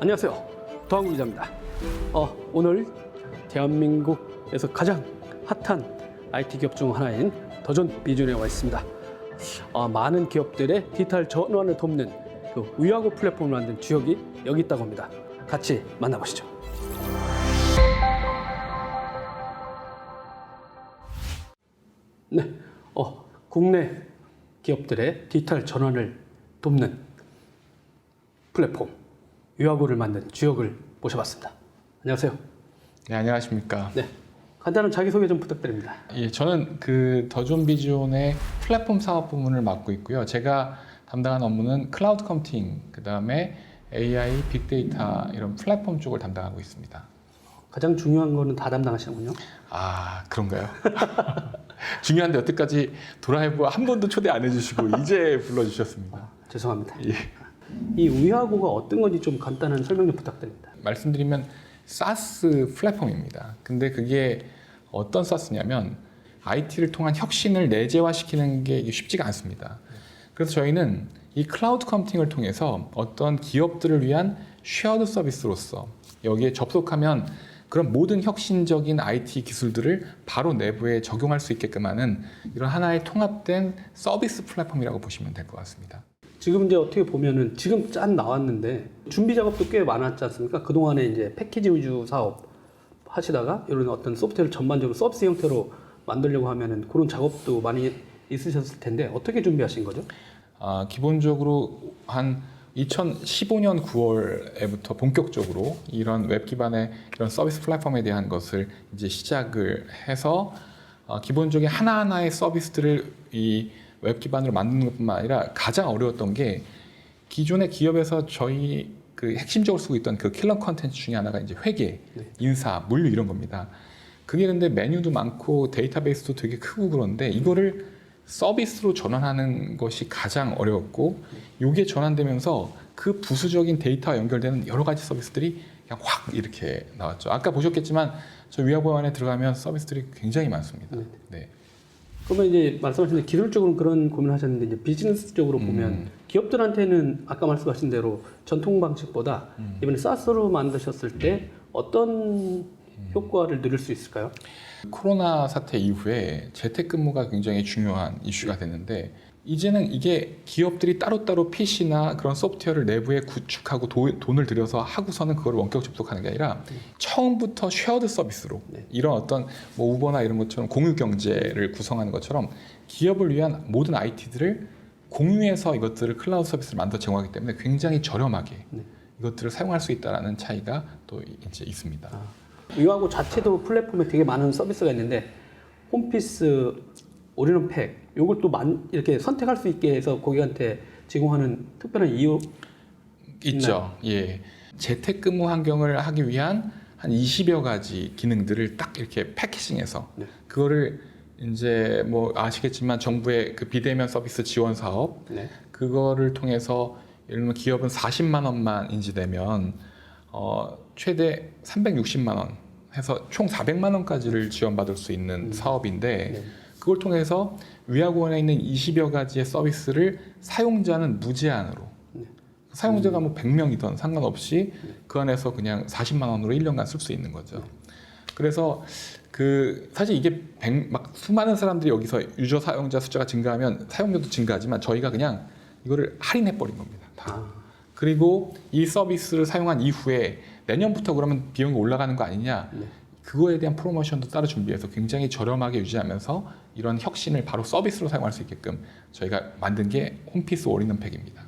안녕하세요. 도항구 기자입니다. 오늘 대한민국에서 가장 핫한 IT 기업 중 하나인 더존 비전에 와 있습니다. 많은 기업들의 디지털 전환을 돕는 그 위아고 플랫폼을 만든 주역이 여기 있다고 합니다. 같이 만나보시죠. 네, 국내 기업들의 디지털 전환을 돕는 플랫폼 위아고를 만든 주역을 모셔봤습니다. 안녕하세요. 네, 안녕하십니까. 네, 간단한 자기소개 좀 부탁드립니다. 예, 저는 그 더존 비전의 플랫폼 사업 부문을 맡고 있고요. 제가 담당한 업무는 클라우드 컴퓨팅, 그 다음에 AI, 빅데이터 이런 플랫폼 쪽을 담당하고 있습니다. 가장 중요한 거는 다 담당하시는군요. 아, 그런가요? 중요한데 여태까지 도라이브 한 번도 초대 안 해주시고 이제 불러주셨습니다. 죄송합니다. 예. 이 위아고가 어떤 건지 좀 간단한 설명 좀 부탁드립니다. 말씀드리면 SaaS 플랫폼입니다. 근데 그게 어떤 SaaS냐면 IT를 통한 혁신을 내재화시키는 게 쉽지가 않습니다. 그래서 저희는 이 클라우드 컴퓨팅을 통해서 어떤 기업들을 위한 쉐어드 서비스로서 여기에 접속하면 그런 모든 혁신적인 IT 기술들을 바로 내부에 적용할 수 있게끔 하는 이런 하나의 통합된 서비스 플랫폼이라고 보시면 될 것 같습니다. 지금 이제 어떻게 보면은 지금 짠 나왔는데 준비 작업도 꽤 많았지 않습니까? 그동안에 이제 패키지 위주 사업 하시다가 이런 어떤 소프트웨어를 전반적으로 서비스 형태로 만들려고 하면은 그런 작업도 많이 있으셨을 텐데 어떻게 준비하신 거죠? 기본적으로 한 2015년 9월에부터 본격적으로 이런 웹 기반의 이런 서비스 플랫폼에 대한 것을 이제 시작을 해서 기본적인 하나하나의 서비스들을 이 웹 기반으로 만드는 것뿐만 아니라 가장 어려웠던 게 기존의 기업에서 저희 그 핵심적으로 쓰고 있던 그 킬러 컨텐츠 중에 하나가 이제 회계, 인사, 물류 이런 겁니다. 그게 근데 메뉴도 많고 데이터베이스도 되게 크고 그런데 이거를 서비스로 전환하는 것이 가장 어려웠고 이게 전환되면서 그 부수적인 데이터와 연결되는 여러 가지 서비스들이 그냥 확 이렇게 나왔죠. 아까 보셨겠지만 저 위아고 안에 들어가면 서비스들이 굉장히 많습니다. 네. 그러면 이제 말씀하신 대로 기술적으로 그런 고민을 하셨는데 이제 비즈니스적으로 보면 기업들한테는 아까 말씀하신 대로 전통 방식보다 이번에 SaaS로 만드셨을 때 어떤 효과를 누릴 수 있을까요? 코로나 사태 이후에 재택근무가 굉장히 중요한 이슈가 됐는데 이제는 이게 기업들이 따로따로 PC나 그런 소프트웨어를 내부에 구축하고 돈을 들여서 하고서는 그걸 원격 접속하는 게 아니라 처음부터 쉐어드 서비스로 이런 어떤 뭐 우버나 이런 것처럼 공유 경제를 구성하는 것처럼 기업을 위한 모든 IT들을 공유해서 이것들을 클라우드 서비스를 만들어 제공하기 때문에 굉장히 저렴하게 이것들을 사용할 수 있다는 차이가 또 이제 있습니다. 위아고 자체도 플랫폼에 되게 많은 서비스가 있는데 홈피스, 올인원 팩 이걸 또 이렇게 선택할 수 있게 해서 고객한테 제공하는 특별한 이유 있죠. 예. 재택근무 환경을 하기 위한 한 20여 가지 기능들을 딱 이렇게 패키징해서 그거를 이제 뭐 아시겠지만 정부의 그 비대면 서비스 지원 사업 그거를 통해서 예를 들면 기업은 40만 원만 인지되면 최대 360만 원 해서 총 400만 원까지를 지원받을 수 있는 사업인데 그걸 통해서 위아고원에 있는 20여 가지의 서비스를 사용자는 무제한으로 사용자가 뭐 100명이든 상관없이 그 안에서 그냥 40만 원으로 1년간 쓸 수 있는 거죠. 그래서 그 사실 이게 막 수많은 사람들이 여기서 유저 사용자 숫자가 증가하면 사용료도 증가하지만 저희가 그냥 이거를 할인해 버린 겁니다. 다. 그리고 이 서비스를 사용한 이후에 내년부터 그러면 비용이 올라가는 거 아니냐? 그거에 대한 프로모션도 따로 준비해서 굉장히 저렴하게 유지하면서 이런 혁신을 바로 서비스로 사용할 수 있게끔 저희가 만든 게 홈피스 올인원 팩입니다.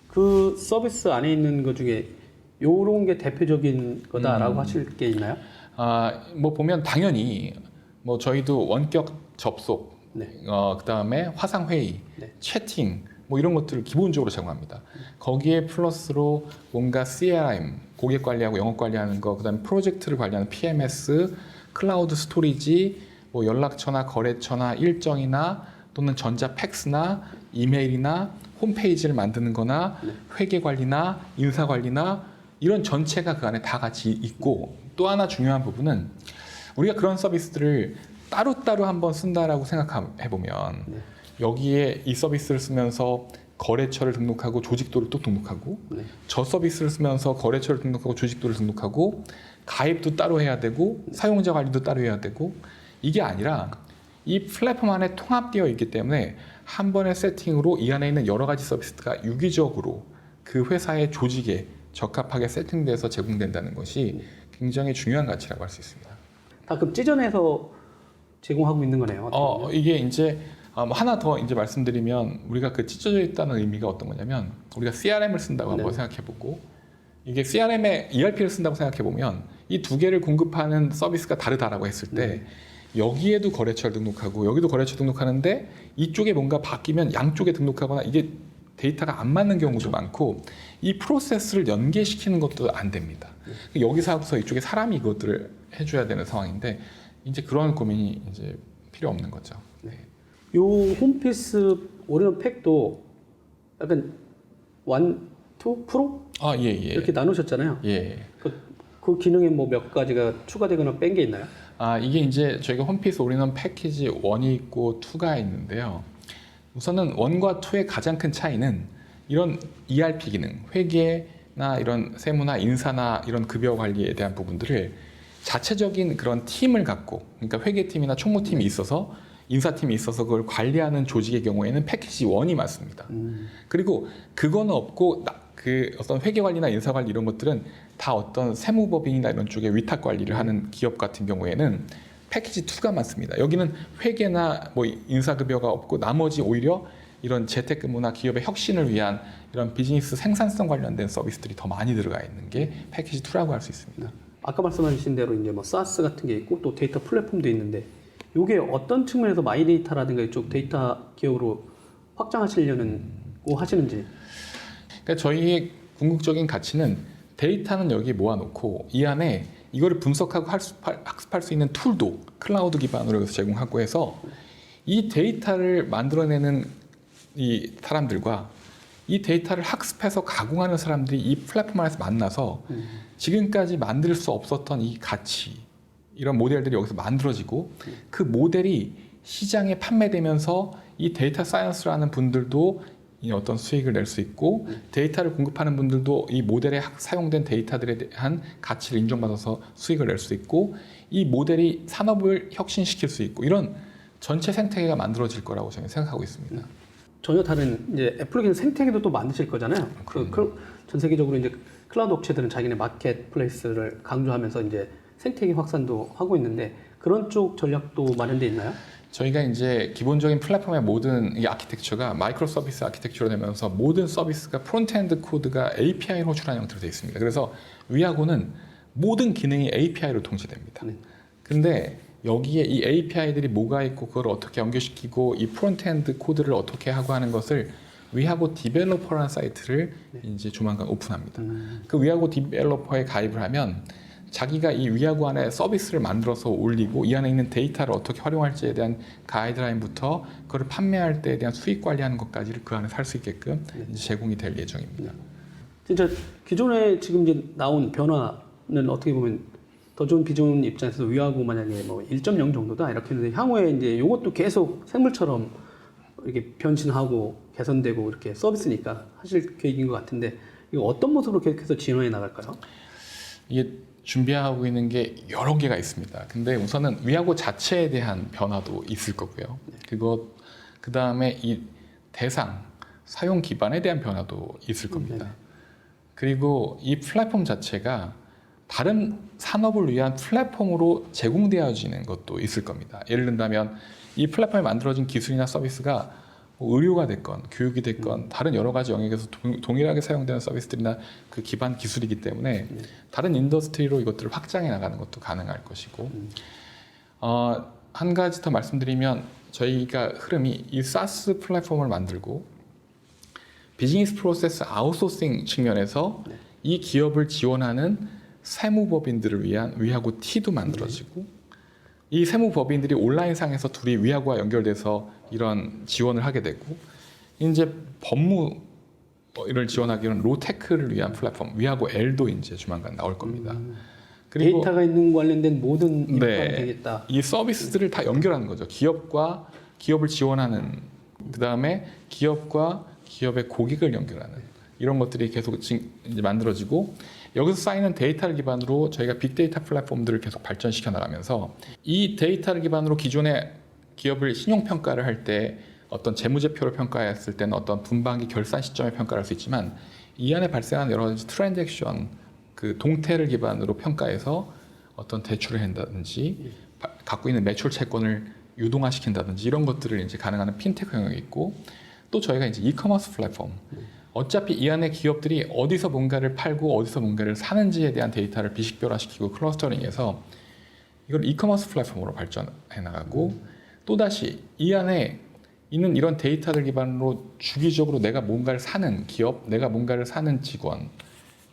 그 서비스 안에 있는 것 중에 요런 게 대표적인 거다라고 하실 게 있나요? 뭐 보면 당연히 뭐 저희도 원격 접속, 그 다음에 화상 회의, 채팅 뭐 이런 것들을 기본적으로 제공합니다. 거기에 플러스로 뭔가 CRM, 고객 관리하고 영업 관리하는 거, 그다음에 프로젝트를 관리하는 PMS, 클라우드 스토리지, 뭐 연락처나 거래처나 일정이나 또는 전자 팩스나 이메일이나 홈페이지를 만드는 거나 회계 관리나 인사 관리나 이런 전체가 그 안에 다 같이 있고 또 하나 중요한 부분은 우리가 그런 서비스들을 따로따로 한번 쓴다라고 생각해 보면 여기에 이 서비스를 쓰면서 거래처를 등록하고 조직도를 또 등록하고 네. 저 서비스를 쓰면서 거래처를 등록하고 조직도를 등록하고 가입도 따로 해야 되고 사용자 관리도 따로 해야 되고 이게 아니라 이 플랫폼 안에 통합되어 있기 때문에 한 번의 세팅으로 이 안에 있는 여러 가지 서비스가 유기적으로 그 회사의 조직에 적합하게 세팅돼서 제공된다는 것이 굉장히 중요한 가치라고 할 수 있습니다. 다 그럼 찢어내서 제공하고 있는 거네요. 어떻게 보면. 이게 이제 하나 더 이제 말씀드리면 우리가 그 찢어져 있다는 의미가 어떤 거냐면 우리가 CRM을 쓴다고 한번 네. 생각해보고 이게 CRM에 ERP를 쓴다고 생각해보면 이 두 개를 공급하는 서비스가 다르다라고 했을 때 여기에도 거래처를 등록하고 여기도 거래처 등록하는데 이쪽에 뭔가 바뀌면 양쪽에 등록하거나 이게 데이터가 안 맞는 경우도 많고 이 프로세스를 연계시키는 것도 안 됩니다. 여기서 하고서 이쪽에 사람이 이것들을 해줘야 되는 상황인데 이제 그런 고민이 이제 필요 없는 거죠. 네. 요 홈피스 올인원 팩도 약간 1, 2 프로 예. 이렇게 나누셨잖아요. 예. 그 기능에 뭐 몇 가지가 추가되거나 뺀 게 있나요? 이게 이제 저희가 홈피스 올인원 패키지 1이 있고 2가 있는데요. 우선은 1과 2의 가장 큰 차이는 이런 ERP 기능, 회계나 이런 세무나 인사나 이런 급여 관리에 대한 부분들을 자체적인 그런 팀을 갖고, 그러니까 회계팀이나 총무팀이 있어서 인사팀이 있어서 그걸 관리하는 조직의 경우에는 패키지 1이 맞습니다. 그리고 그거는 없고 그 어떤 회계 관리나 인사 관리 이런 것들은 다 어떤 세무법인이나 이런 쪽에 위탁 관리를 하는 기업 같은 경우에는 패키지 2가 많습니다. 여기는 회계나 뭐 인사급여가 없고 나머지 오히려 이런 재택근무나 기업의 혁신을 위한 이런 비즈니스 생산성 관련된 서비스들이 더 많이 들어가 있는 게 패키지 2라고 할 수 있습니다. 아까 말씀하신 대로 이제 뭐 SaaS 같은 게 있고 또 데이터 플랫폼도 있는데 이게 어떤 측면에서 마이데이터라든가 이쪽 데이터 기업으로 확장하시려는 고 하시는지. 그러니까 저희의 궁극적인 가치는 데이터는 여기 모아놓고 이 안에 이거를 분석하고 학습할 수 있는 툴도 클라우드 기반으로 해서 제공하고 해서 이 데이터를 만들어내는 이 사람들과 이 데이터를 학습해서 가공하는 사람들이 이 플랫폼 안에서 만나서 지금까지 만들 수 없었던 이 가치, 이런 모델들이 여기서 만들어지고 그 모델이 시장에 판매되면서 이 데이터 사이언스라는 분들도 이 어떤 수익을 낼 수 있고 데이터를 공급하는 분들도 이 모델에 사용된 데이터들에 대한 가치를 인정받아서 수익을 낼 수 있고 이 모델이 산업을 혁신시킬 수 있고 이런 전체 생태계가 만들어질 거라고 저는 생각하고 있습니다. 전혀 다른 이제 애플리케이션 생태계도 또 만드실 거잖아요. 전 세계적으로 이제 클라우드 업체들은 자기네 마켓플레이스를 강조하면서 이제 생태계 확산도 하고 있는데 그런 쪽 전략도 마련돼 있나요? 저희가 이제 기본적인 플랫폼의 모든 이 아키텍처가 마이크로 서비스 아키텍처로 되면서 모든 서비스가 프론트엔드 코드가 API로 호출하는 형태로 되어 있습니다. 그래서 위하고는 모든 기능이 API로 통제됩니다. 근데 여기에 이 API들이 뭐가 있고 그걸 어떻게 연결시키고 이 프론트엔드 코드를 어떻게 하고 하는 것을 위하고 디벨로퍼라는 사이트를 이제 조만간 오픈합니다. 그 위하고 디벨로퍼에 가입을 하면 자기가 이 위하고 안에 서비스를 만들어서 올리고 이 안에 있는 데이터를 어떻게 활용할지에 대한 가이드라인부터 그걸 판매할 때에 대한 수익 관리하는 것까지를 그 안에 살 수 있게끔 이제 제공이 될 예정입니다. 진짜 기존에 지금 이제 나온 변화는 어떻게 보면 더 좋은 비전 입장에서 위하고 만약에 뭐 1.0 정도다 이렇게 했는데 향후에 이제 이것도 계속 생물처럼 이렇게 변신하고 개선되고 이렇게 서비스니까 하실 계획인 것 같은데 이거 어떤 모습으로 계속해서 진화해 나갈까요? 이게 준비하고 있는 게 여러 개가 있습니다. 근데 우선은 위하고 자체에 대한 변화도 있을 거고요. 그 다음에 이 대상, 사용 기반에 대한 변화도 있을 겁니다. 그리고 이 플랫폼 자체가 다른 산업을 위한 플랫폼으로 제공되어지는 것도 있을 겁니다. 예를 든다면 이 플랫폼에 만들어진 기술이나 서비스가 뭐 의료가 됐건 교육이 됐건 다른 여러 가지 영역에서 동일하게 사용되는 서비스들이나 그 기반 기술이기 때문에 다른 인더스트리로 이것들을 확장해 나가는 것도 가능할 것이고 한 가지 더 말씀드리면 저희가 흐름이 이 SaaS 플랫폼을 만들고 비즈니스 프로세스 아웃소싱 측면에서 이 기업을 지원하는 세무법인들을 위한 위하고 T도 만들어지고 이 세무법인들이 온라인상에서 둘이 위하고와 연결돼서 이런 지원을 하게 되고 이제 법무를 지원하기 위한 로테크를 위한 플랫폼 위하고 L도 이제 조만간 나올 겁니다. 그리고 데이터가 있는 관련된 모든 인프라가 되겠다. 이 서비스들을 다 연결하는 거죠. 기업과 기업을 지원하는 그 다음에 기업과 기업의 고객을 연결하는 이런 것들이 계속 이제 만들어지고 여기서 쌓이는 데이터를 기반으로 저희가 빅데이터 플랫폼들을 계속 발전시켜 나가면서 이 데이터를 기반으로 기존의 기업을 신용평가를 할 때 어떤 재무제표를 평가했을 때는 어떤 분반기 결산 시점에 평가를 할 수 있지만 이 안에 발생하는 여러 가지 트랜잭션 그 동태를 기반으로 평가해서 어떤 대출을 한다든지 갖고 있는 매출 채권을 유동화시킨다든지 이런 것들을 이제 가능한 핀테크 영역이 있고 또 저희가 이제 이커머스 플랫폼 어차피 이 안에 기업들이 어디서 뭔가를 팔고 어디서 뭔가를 사는지에 대한 데이터를 비식별화시키고 클러스터링해서 이걸 이커머스 플랫폼으로 발전해 나가고 또다시 이 안에 있는 이런 데이터들 기반으로 주기적으로 내가 뭔가를 사는 기업, 내가 뭔가를 사는 직원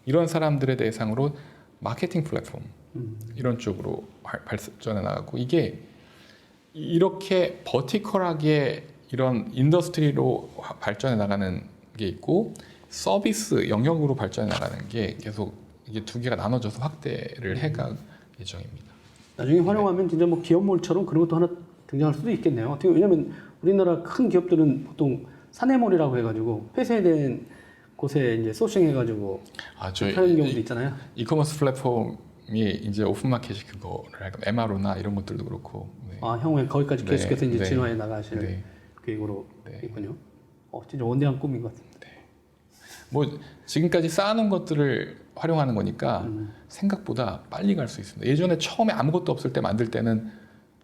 이런 사람들의 대상으로 마케팅 플랫폼 이런 쪽으로 발전해 나가고 이게 이렇게 버티컬하게 이런 인더스트리로 발전해 나가는 게 있고 서비스 영역으로 발전해 나가는 게 계속 이게 두 개가 나눠져서 확대를 해갈 예정입니다. 나중에 활용하면 진짜 뭐 기업몰처럼 그런 것도 하나 등장할 수도 있겠네요. 어떻게 왜냐하면 우리나라 큰 기업들은 보통 사내몰이라고 해가지고 폐쇄된 곳에 이제 소싱해가지고 하는 경우도 있잖아요. 이커머스 플랫폼이 이제 오픈마켓이 그거를 할까 MRO나 이런 것들도 그렇고. 네. 아 향후에 거기까지 네, 계속해서 이제 네, 진화해 나가실 네. 계획으로 네. 있군요. 진짜 원대한 꿈인 것 같습니다. 뭐 지금까지 쌓아놓은 것들을 활용하는 거니까 생각보다 빨리 갈 수 있습니다. 예전에 처음에 아무것도 없을 때 만들 때는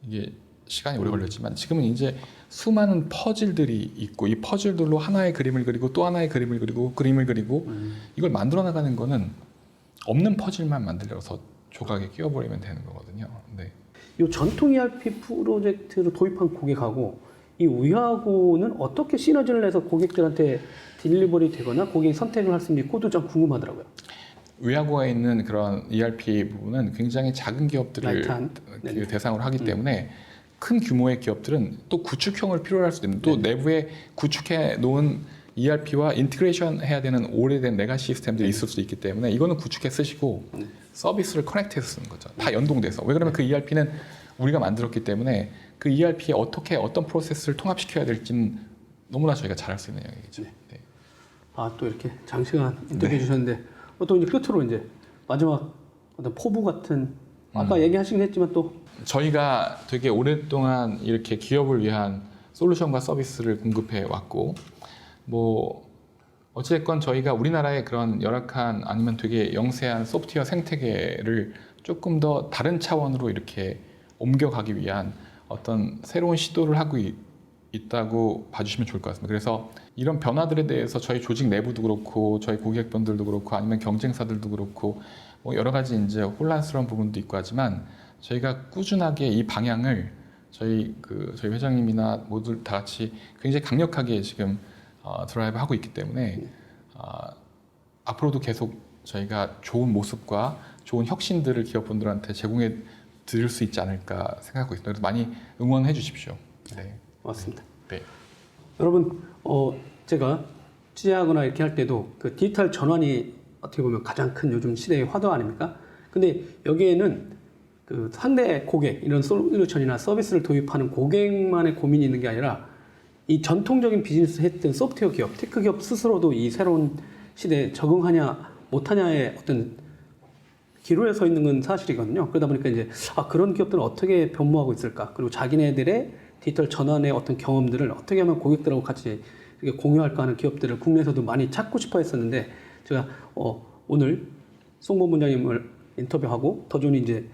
이게 시간이 오래 걸렸지만 지금은 이제 수많은 퍼즐들이 있고 이 퍼즐들로 하나의 그림을 그리고 또 하나의 그림을 그리고 이걸 만들어 나가는 거는 없는 퍼즐만 만들어서 조각에 끼워버리면 되는 거거든요. 네. 이 전통 ERP 프로젝트를 도입한 고객하고 이 위하고는 어떻게 시너지를 내서 고객들한테 딜리버리 되거나 고객이 선택을 할 수 있는지 그것도 좀 궁금하더라고요. 위하고에 있는 그런 ERP 부분은 굉장히 작은 기업들을 라이트한, 대상으로 하기 때문에 큰 규모의 기업들은 또 구축형을 필요로 할 수도 있는 또 내부에 구축해 놓은 ERP와 인티그레이션 해야 되는 오래된 레가시 시스템들이 있을 수도 있기 때문에 이거는 구축해 쓰시고 서비스를 커넥트해서 쓰는 거죠. 다 연동돼서. 왜 그러면 그 ERP는 우리가 만들었기 때문에 그 ERP에 어떻게 어떤 프로세스를 통합시켜야 될지는 너무나 저희가 잘할 수 있는 영역이죠. 네. 또 이렇게 장시간 인터뷰해 주셨는데 또 이제 끝으로 이제 마지막 어떤 포부 같은 아까 얘기하시긴 했지만 또 저희가 되게 오랫동안 이렇게 기업을 위한 솔루션과 서비스를 공급해 왔고 뭐 어찌됐건 저희가 우리나라의 그런 열악한 아니면 되게 영세한 소프트웨어 생태계를 조금 더 다른 차원으로 이렇게 옮겨가기 위한 어떤 새로운 시도를 하고 있다고 봐주시면 좋을 것 같습니다. 그래서 이런 변화들에 대해서 저희 조직 내부도 그렇고 저희 고객분들도 그렇고 아니면 경쟁사들도 그렇고 뭐 여러 가지 이제 혼란스러운 부분도 있고 하지만 저희가 꾸준하게 이 방향을 저희 회장님이나 모두 다 같이 굉장히 강력하게 지금 드라이브 하고 있기 때문에 앞으로도 계속 저희가 좋은 모습과 좋은 혁신들을 기업분들한테 제공해 드릴 수 있지 않을까 생각하고 있습니다. 그래서 많이 응원해 주십시오. 네. 맞습니다. 네. 여러분 제가 취재하거나 이렇게 할 때도 그 디지털 전환이 어떻게 보면 가장 큰 요즘 시대의 화두 아닙니까? 근데 여기에는 그 상대 고객 이런 솔루션이나 서비스를 도입하는 고객만의 고민이 있는 게 아니라 이 전통적인 비즈니스 했던 소프트웨어 기업, 테크 기업 스스로도 이 새로운 시대에 적응하냐 못하냐의 어떤 기로에 서 있는 건 사실이거든요. 그러다 보니까 이제 그런 기업들은 어떻게 변모하고 있을까? 그리고 자기네들의 디지털 전환의 어떤 경험들을 어떻게 하면 고객들하고 같이 이렇게 공유할까 하는 기업들을 국내에서도 많이 찾고 싶어 했었는데 제가 오늘 송범 본장님을 인터뷰하고 더존이 이제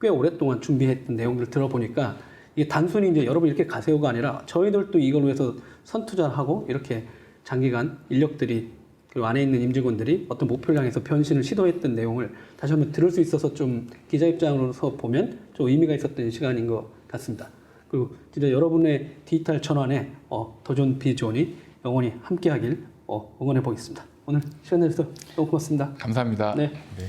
꽤 오랫동안 준비했던 내용들을 들어보니까 이게 단순히 이제 여러분 이렇게 가세요가 아니라 저희들도 이걸 위해서 선투자를 하고 이렇게 장기간 인력들이 그리고 안에 있는 임직원들이 어떤 목표를 향해서 변신을 시도했던 내용을 다시 한번 들을 수 있어서 좀 기자 입장으로서 보면 좀 의미가 있었던 시간인 것 같습니다. 그리고 진짜 여러분의 디지털 전환에 더존 비존이 영원히 함께하길 응원해 보겠습니다. 오늘 시간 내주셔서 너무 고맙습니다. 감사합니다. 네. 네.